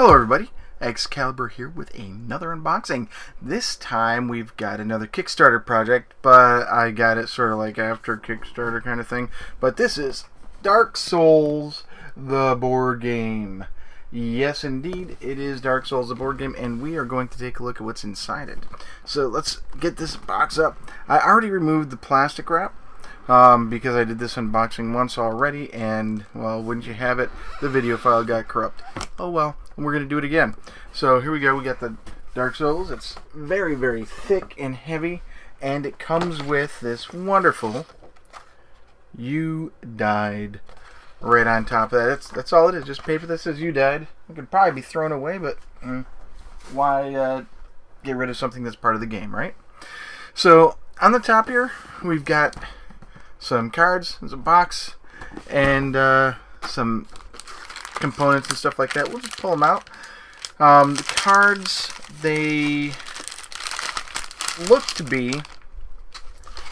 Hello everybody, Excalibur here with another unboxing. This time we've got another Kickstarter project, but I got it sort of like after Kickstarter kind of thing. But this is Dark Souls, the board game. Yes indeed, it is Dark Souls, the board game, and we are going to take a look at what's inside it. So let's get this box up. I already removed the plastic wrap. Because I did this unboxing once already, and, well, wouldn't you have it, the video file got corrupt. Oh well, we're going to do it again. So here we go, we got the Dark Souls. It's very, very thick and heavy, and it comes with this wonderful "You Died" right on top of that. That's all it is, just paper that says "You Died." It could probably be thrown away, but why get rid of something that's part of the game, right? So on the top here, we've got some cards, there's a box, and some components and stuff like that. We'll just pull them out. The cards, they look to be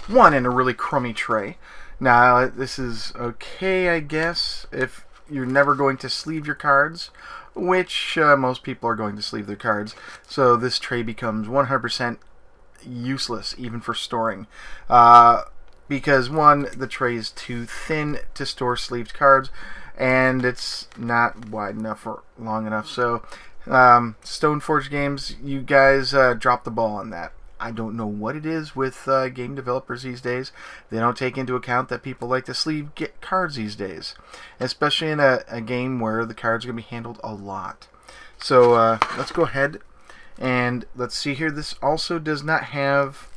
one in a really crummy tray. Now, this is okay, I guess, if you're never going to sleeve your cards, which most people are going to sleeve their cards. So this tray becomes 100% useless, even for storing. Because one, the tray is too thin to store sleeved cards, and it's not wide enough or long enough. So, Steamforged Games, you guys dropped the ball on that. I don't know what it is with game developers these days. They don't take into account that people like to sleeve cards these days, especially in a game where the cards are going to be handled a lot. So, let's go ahead and let's see here. This also does not have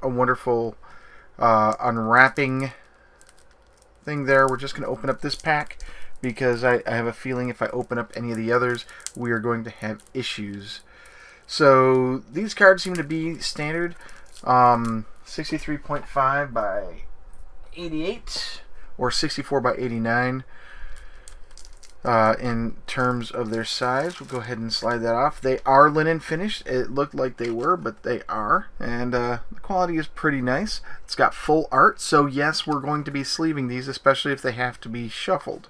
a wonderful unwrapping thing there. We're just going to open up this pack because I have a feeling if I open up any of the others, we are going to have issues. So these cards seem to be standard 63.5 by 88 or 64 by 89 in terms of their size. We'll go ahead and slide that off. They are linen finished. It looked like they were, but they are, and the quality is pretty nice. It's got full art, so yes, we're going to be sleeving these, especially if they have to be shuffled,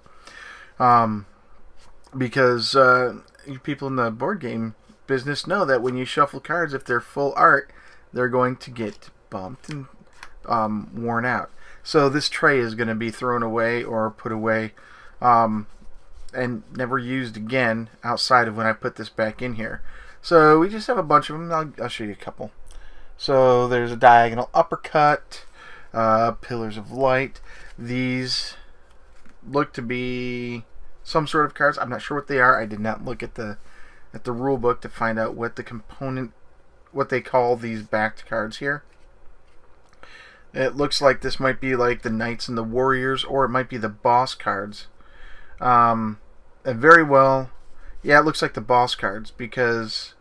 because you people in the board game business know that when you shuffle cards, if they're full art, they're going to get bumped and worn out. So this tray is going to be thrown away or put away and never used again outside of when I put this back in here. So we just have a bunch of them. I'll show you a couple. So there's a diagonal uppercut, pillars of light. These look to be some sort of cards. I'm not sure what they are. I did not look at the rule book to find out what what they call these backed cards here. It looks like this might be like the Knights and the Warriors, or it might be the boss cards. Very well, yeah, it looks like the boss cards because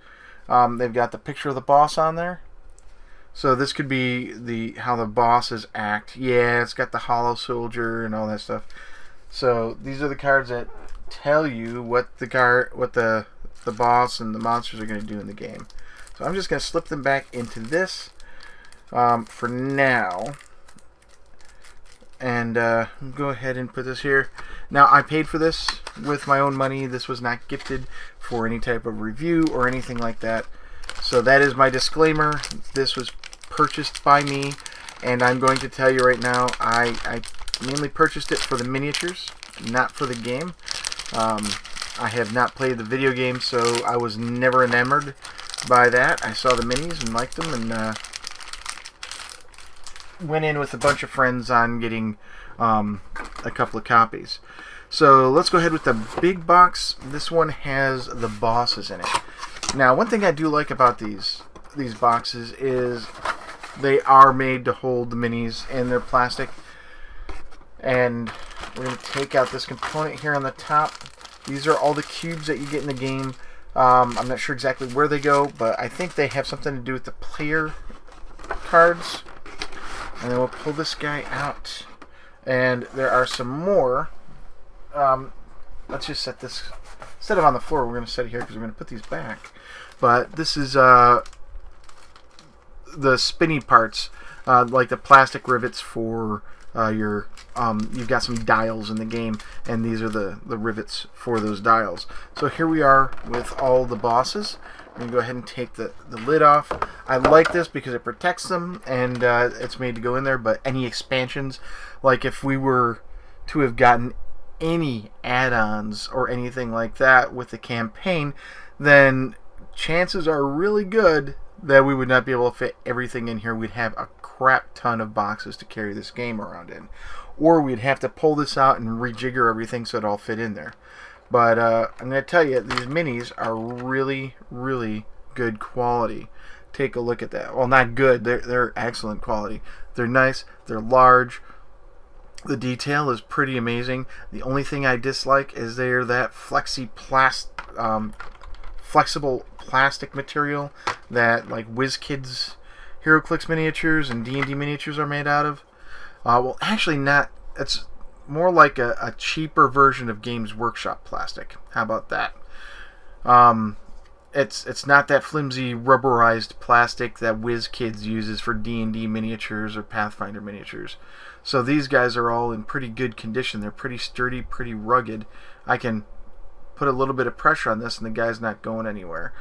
they've got the picture of the boss on there. So this could be how the bosses act. Yeah, it's got the hollow soldier and all that stuff. So these are the cards that tell you what the boss and the monsters are going to do in the game. So I'm just going to slip them back into this for now. And go ahead and put this here. Now, I paid for this with my own money. This was not gifted for any type of review or anything like that. So that is my disclaimer. This was purchased by me, and I'm going to tell you right now, I mainly purchased it for the miniatures, not for the game. I have not played the video game, so I was never enamored by that. I saw the minis and liked them, and went in with a bunch of friends on getting a couple of copies. So let's go ahead with the big box. This one has the bosses in it. Now, one thing I do like about these boxes is they are made to hold the minis, and they're plastic. And we're going to take out this component here on the top. These are all the cubes that you get in the game. I'm not sure exactly where they go, but I think they have something to do with the player cards. And then we'll pull this guy out. And there are some more. Let's just set this, set it on the floor. We're going to set it here because we're going to put these back. But this is the spinny parts, like the plastic rivets for you've got some dials in the game, and these are the rivets for those dials. So here we are with all the bosses. I'm going to go ahead and take the lid off. I like this because it protects them, and it's made to go in there, but any expansions, like if we were to have gotten any add-ons or anything like that with the campaign, then chances are really good that we would not be able to fit everything in here. We'd have a crap ton of boxes to carry this game around in, or we'd have to pull this out and rejigger everything so it all fit in there. But I'm going to tell you, these minis are really, really good quality. Take a look at that. Well, not good. They're excellent quality. They're nice. They're large. The detail is pretty amazing. The only thing I dislike is they're that flexible plastic material that like WizKids HeroClix miniatures and D&D miniatures are made out of. Well, actually not. It's more like a cheaper version of Games Workshop plastic. How about that? It's not that flimsy rubberized plastic that WizKids uses for D&D miniatures or Pathfinder miniatures. So these guys are all in pretty good condition. They're pretty sturdy, pretty rugged. I can put a little bit of pressure on this and the guy's not going anywhere.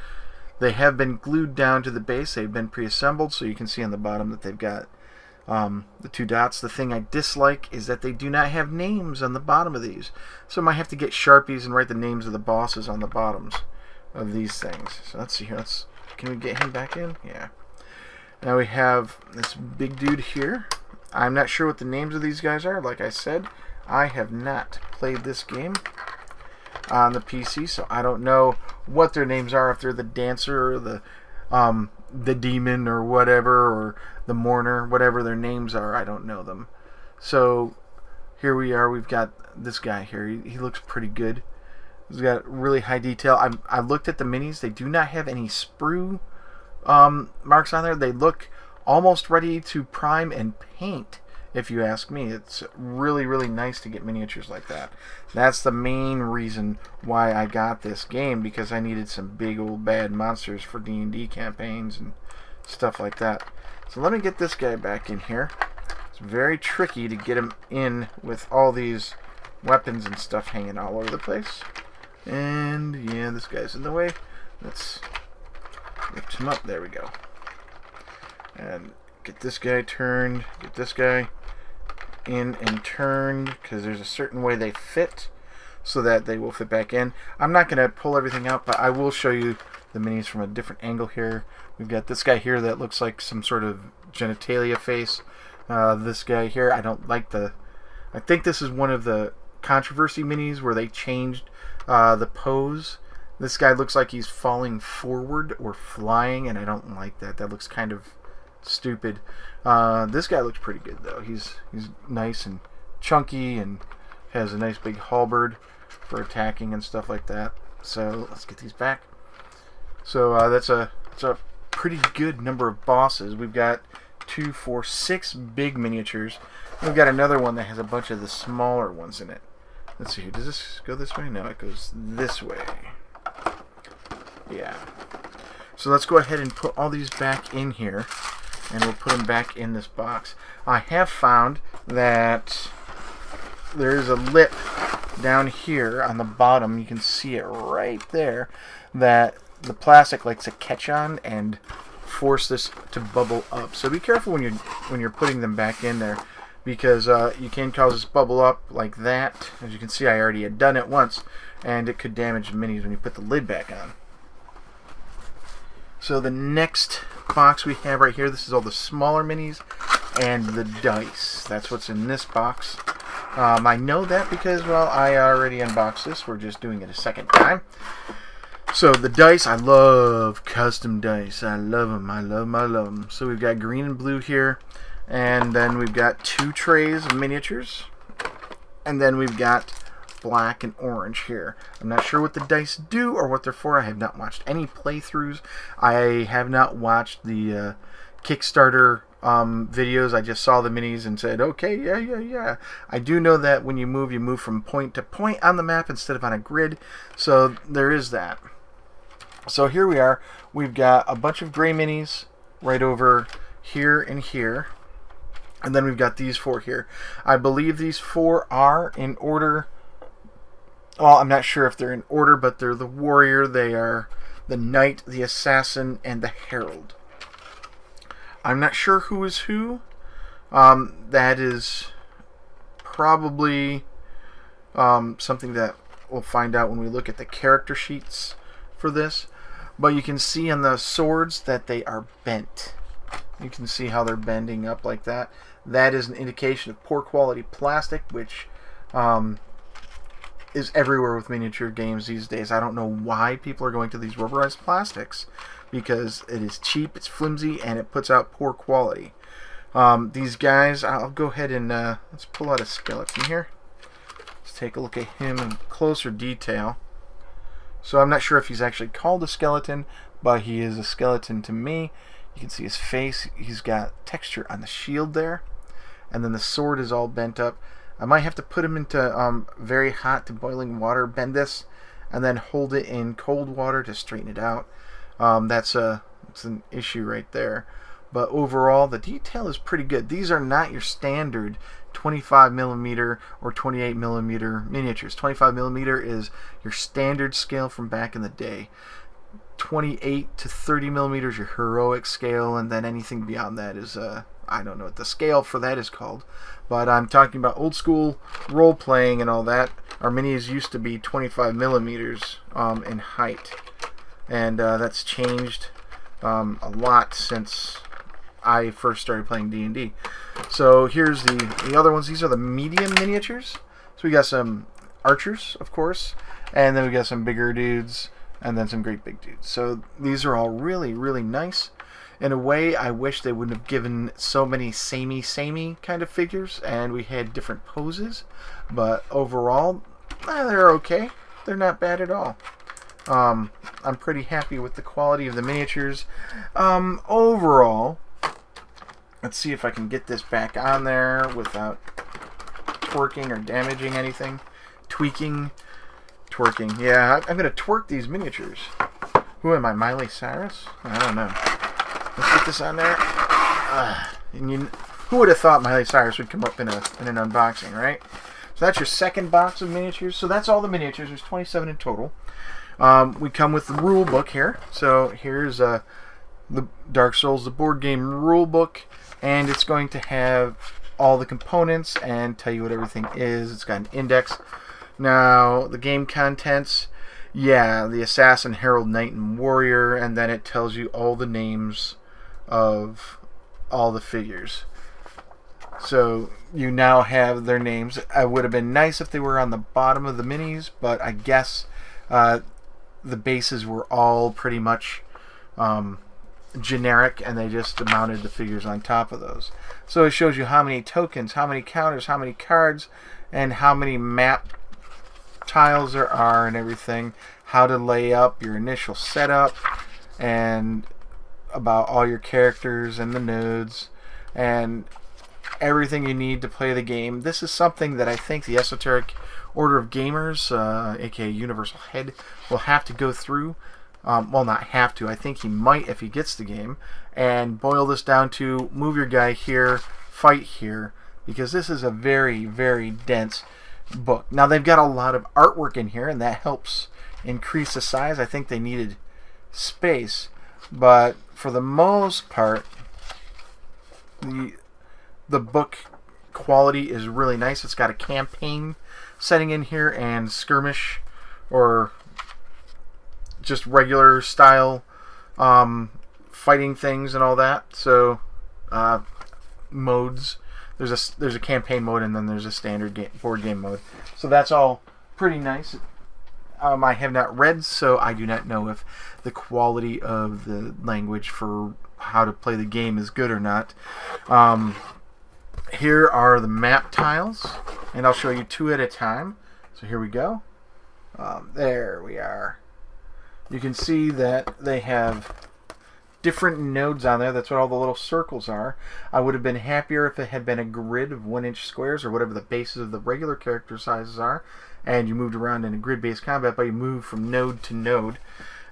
They have been glued down to the base. They've been pre-assembled, so you can see on the bottom that they've got the 2 dots. The thing I dislike is that they do not have names on the bottom of these. So I might have to get Sharpies and write the names of the bosses on the bottoms of these things. So let's see here. Can we get him back in? Yeah. Now we have this big dude here. I'm not sure what the names of these guys are. Like I said, I have not played this game on the PC, so I don't know what their names are, if they're the dancer or the demon or whatever, or the mourner, whatever their names are. I don't know them. So here we are. We've got this guy here. He looks pretty good. He's got really high detail. I looked at the minis. They do not have any sprue marks on there. They look almost ready to prime and paint, if you ask me. It's really, really nice to get miniatures like that. That's the main reason why I got this game, because I needed some big old bad monsters for D&D campaigns and stuff like that. So let me get this guy back in here. It's very tricky to get him in with all these weapons and stuff hanging all over the place. And yeah, this guy's in the way. Let's lift him up. There we go. And get this guy turned, get this guy in and turned, because there's a certain way they fit so that they will fit back in. I'm not going to pull everything out, but I will show you the minis from a different angle here. We've got this guy here that looks like some sort of genitalia face. This guy here, I don't like I think this is one of the controversy minis where they changed the pose. This guy looks like he's falling forward or flying, and I don't like that. That looks kind of stupid. This guy looks pretty good though. He's nice and chunky and has a nice big halberd for attacking and stuff like that. So let's get these back. So that's a pretty good number of bosses. We've got 2, 4, 6 big miniatures. We've got another one that has a bunch of the smaller ones in it. Let's see here. Does this go this way? No, it goes this way. Yeah. So let's go ahead and put all these back in here, and we'll put them back in this box. I have found that there is a lip down here on the bottom. You can see it right there, that the plastic likes to catch on and force this to bubble up. So be careful when you're putting them back in there, because you can cause this bubble up like that. As you can see, I already had done it once, and it could damage the minis when you put the lid back on. So the next box we have right here, this is all the smaller minis and the dice. That's what's in this box. I know that because, well, I already unboxed this. We're just doing it a second time. So the dice, I love custom dice. I love them. I love them. So we've got green and blue here. And then we've got 2 trays of miniatures. And then we've got black and orange here. I'm not sure what the dice do or what they're for. I have not watched any playthroughs. I have not watched the Kickstarter videos. I just saw the minis and said, okay, yeah. I do know that when you move from point to point on the map instead of on a grid. So there is that. So here we are. We've got a bunch of gray minis right over here and here. And then we've got these 4 here. I believe these 4 are in order. Well, I'm not sure if they're in order, but they're the warrior, they are the knight, the assassin, and the herald. I'm not sure who is who. That is probably something that we'll find out when we look at the character sheets for this. But you can see on the swords that they are bent. You can see how they're bending up like that. That is an indication of poor quality plastic, which is everywhere with miniature games these days. I don't know why people are going to these rubberized plastics, because it is cheap, it's flimsy, and it puts out poor quality. These guys, I'll go ahead and let's pull out a skeleton here. Let's take a look at him in closer detail. So I'm not sure if he's actually called a skeleton, but he is a skeleton to me. You can see his face. He's got texture on the shield there. And then the sword is all bent up. I might have to put him into very hot to boiling water, bend this, and then hold it in cold water to straighten it out. That's an issue right there. But overall, the detail is pretty good. These are not your standard 25mm or 28mm miniatures. 25mm is your standard scale from back in the day. 28 to 30mm is your heroic scale, and then anything beyond that is, I don't know what the scale for that is called. But I'm talking about old school role-playing and all that. Our minis used to be 25mm in height. And that's changed a lot since I first started playing D&D. So here's the other ones. These are the medium miniatures. So we got some archers, of course, and then we got some bigger dudes, and then some great big dudes. So these are all really, really nice. In a way, I wish they wouldn't have given so many samey kind of figures, and we had different poses. But overall, they're okay. They're not bad at all. I'm pretty happy with the quality of the miniatures. Overall, let's see if I can get this back on there without twerking or damaging anything. Tweaking. Twerking. Yeah, I'm going to twerk these miniatures. Who am I, Miley Cyrus? I don't know. Let's get this on there. Who would have thought Miley Cyrus would come up in an unboxing, right? So that's your second box of miniatures. So that's all the miniatures. There's 27 in total. We come with the rule book here. So here's the Dark Souls, the board game rule book, and it's going to have all the components and tell you what everything is. It's got an index. Now, the game contents, yeah, the Assassin, Herald, Knight, and Warrior, and then it tells you all the names of all the figures. So you now have their names. It would have been nice if they were on the bottom of the minis, but I guess the bases were all pretty much generic, and they just mounted the figures on top of those. So it shows you how many tokens, how many counters, how many cards, and how many map tiles there are and everything, how to lay up your initial setup, and about all your characters and the nodes and everything you need to play the game. This is something that I think the Esoteric Order of Gamers, aka Universal Head, will have to go through. Well, not have to. I think he might if he gets the game, and boil this down to move your guy here, fight here, because this is a very, very dense book. Now, they've got a lot of artwork in here, and that helps increase the size. I think they needed space, but for the most part, the book quality is really nice. It's got a campaign setting in here and skirmish or just regular style fighting things and all that. So modes. There's a campaign mode, and then there's a standard board game mode. So that's all pretty nice. I have not read, so I do not know if the quality of the language for how to play the game is good or not. Here are the map tiles, and I'll show you 2 at a time. So here we go. There we are. You can see that they have different nodes on there. That's what all the little circles are. I would have been happier if it had been a grid of 1-inch squares or whatever the bases of the regular character sizes are, and you moved around in a grid-based combat, but you move from node to node,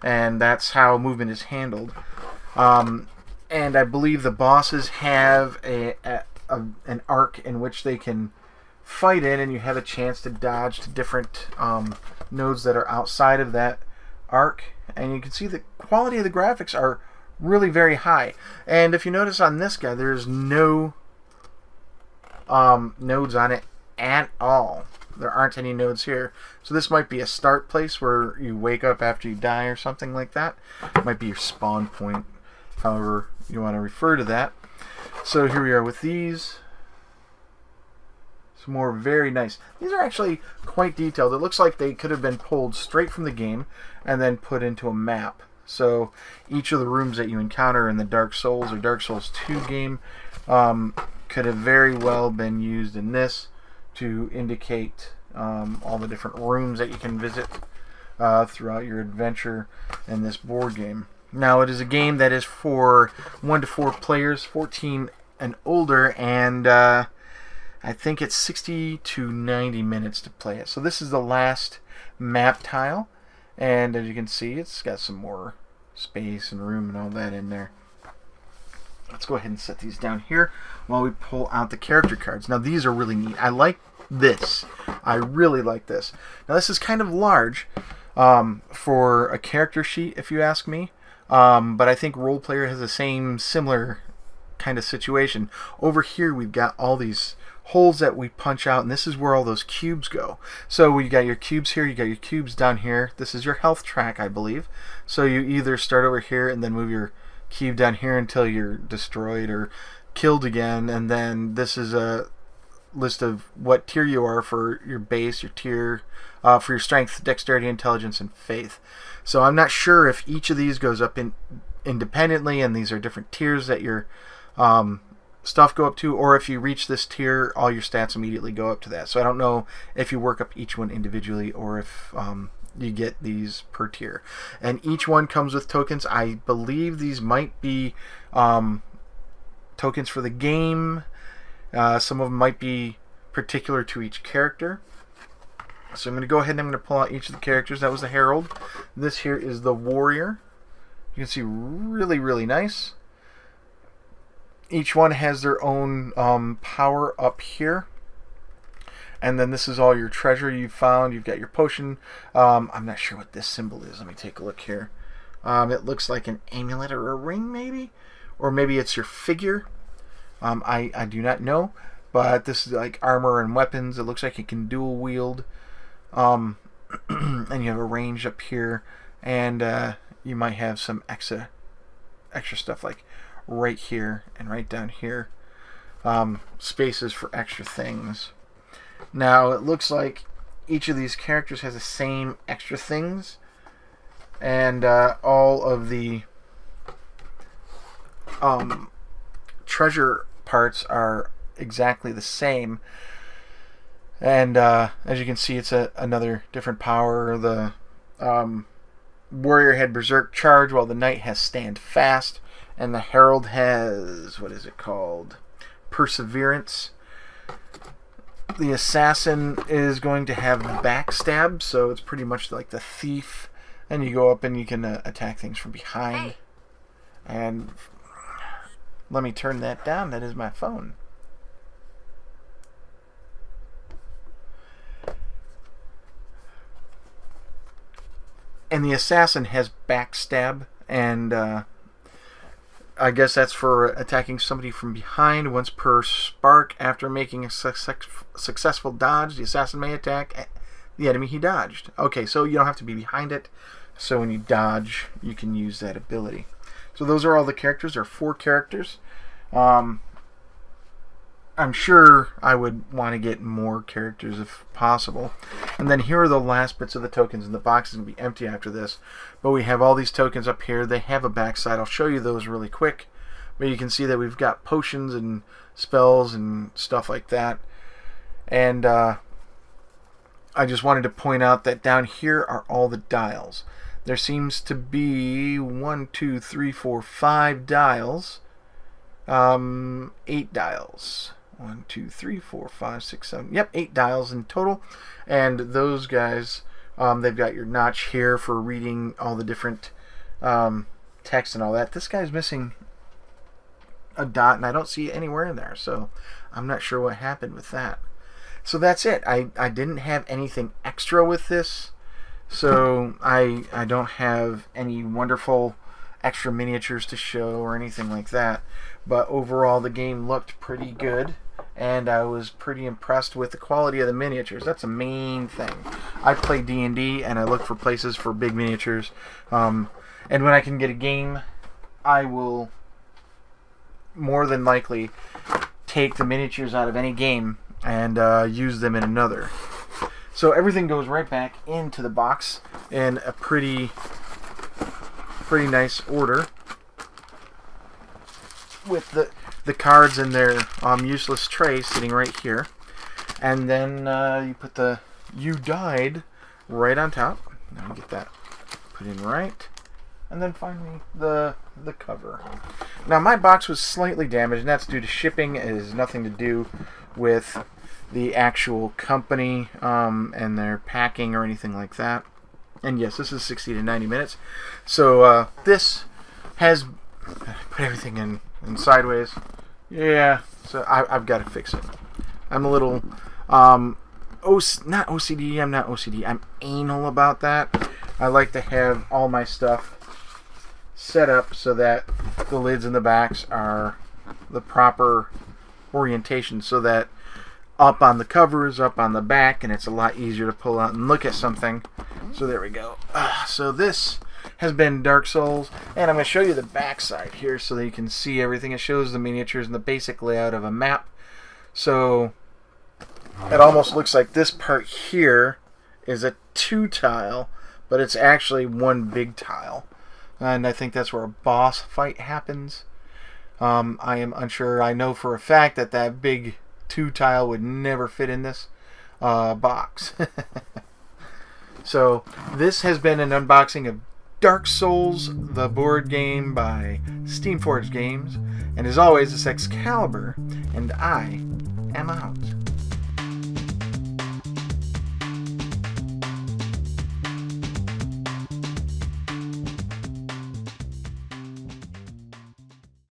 and that's how movement is handled. And I believe the bosses have an arc in which they can fight in, and you have a chance to dodge to different nodes that are outside of that arc. And you can see the quality of the graphics are really very high. And if you notice on this guy, there's no nodes on it at all. There aren't any nodes here. So this might be a start place where you wake up after you die or something like that. It might be your spawn point, however you want to refer to that. So here we are with these. Some more very nice. These are actually quite detailed. It looks like they could have been pulled straight from the game and then put into a map. So each of the rooms that you encounter in the Dark Souls or Dark Souls 2 game could have very well been used in this to indicate all the different rooms that you can visit throughout your adventure in this board game. Now, it is a game that is for 1 to 4 players, 14 and older, and I think it's 60 to 90 minutes to play it. So this is the last map tile, and as you can see, it's got some more space and room and all that in there. Let's go ahead and set these down here while we pull out the character cards. Now, these are really neat. I like this. I really like this. Now, this is kind of large for a character sheet, if you ask me. But I think Role Player has the same similar kind of situation. Over here, we've got all these holes that we punch out, and this is where all those cubes go. So you got your cubes here, you got your cubes down here. This is your health track, I believe. So you either start over here and then move your cube down here until you're destroyed or killed again, and then this is a list of what tier you are for your base, your tier for your strength, dexterity, intelligence, and faith. So I'm not sure if each of these goes up independently, and these are different tiers that your stuff go up to, or if you reach this tier, all your stats immediately go up to that. So I don't know if you work up each one individually or if you get these per tier. And each one comes with tokens. I believe these might be tokens for the game. Some of them might be particular to each character. So I'm going to go ahead and I'm going to pull out each of the characters. That was the Herald. This here is the Warrior. You can see really, really nice. Each one has their own power up here. And then this is all your treasure you've found. You've got your potion. I'm not sure what this symbol is. Let me take a look here. It looks like an amulet or a ring, maybe? Or maybe it's your figure. I do not know. But this is like armor and weapons. It looks like it can dual wield. And you have a range up here. And you might have some extra stuff like right here and right down here. Spaces for extra things. Now, it looks like each of these characters has the same extra things, and all of the treasure parts are exactly the same. And as you can see, it's another different power. The Warrior had Berserk Charge, while the Knight has Stand Fast, and the Herald has, what is it called? Perseverance. The Assassin is going to have Backstab, so it's pretty much like the Thief. And you go up and you can attack things from behind. And let me turn that down. That is my phone. And the Assassin has Backstab, and I guess that's for attacking somebody from behind. Once per spark, after making a successful dodge, the assassin may attack the enemy he dodged. Okay, so you don't have to be behind it. So when you dodge, you can use that ability. So those are all the characters. There are 4 characters. I'm sure I would want to get more characters if possible. And then here are the last bits of the tokens, and the box is going to be empty after this. But we have all these tokens up here. They have a backside. I'll show you those really quick. But you can see that we've got potions and spells and stuff like that. And I just wanted to point out that down here are all the dials. There seems to be 1, 2, 3, 4, 5 dials. 8 dials. 1, 2, 3, 4, 5, 6, 7. Yep, 8 dials in total. And those guys, they've got your notch here for reading all the different text and all that. This guy's missing a dot, and I don't see it anywhere in there, so I'm not sure what happened with that. So that's it. I didn't have anything extra with this, so I don't have any wonderful extra miniatures to show or anything like that. But overall, the game looked pretty good, and I was pretty impressed with the quality of the miniatures. That's the main thing. I play D&D, and I look for places for big miniatures. And when I can get a game, I will more than likely take the miniatures out of any game and use them in another. So everything goes right back into the box in a pretty nice order, with the cards in their useless tray sitting right here. And then you put the "You Died" right on top. Now get that put in right. And then finally the cover. Now my box was slightly damaged, and that's due to shipping. It has nothing to do with the actual company and their packing or anything like that. And yes, this is 60 to 90 minutes. So this has put everything in sideways. Yeah, so I've got to fix it. I'm a little not OCD. I'm not OCD. I'm anal about that. I like to have all my stuff set up so that the lids and the backs are the proper orientation, so that up on the cover is up on the back, and it's a lot easier to pull out and look at something. So there we go. So this has been Dark Souls, and I'm going to show you the back side here so that you can see everything. It shows the miniatures and the basic layout of a map. So it almost looks like this part here is a 2-tile, but it's actually one big tile. And I think that's where a boss fight happens. I am unsure. I know for a fact that big 2-tile would never fit in this box. So this has been an unboxing of Dark Souls, the board game by Steamforged Games. And as always, it's Excalibur, and I am out.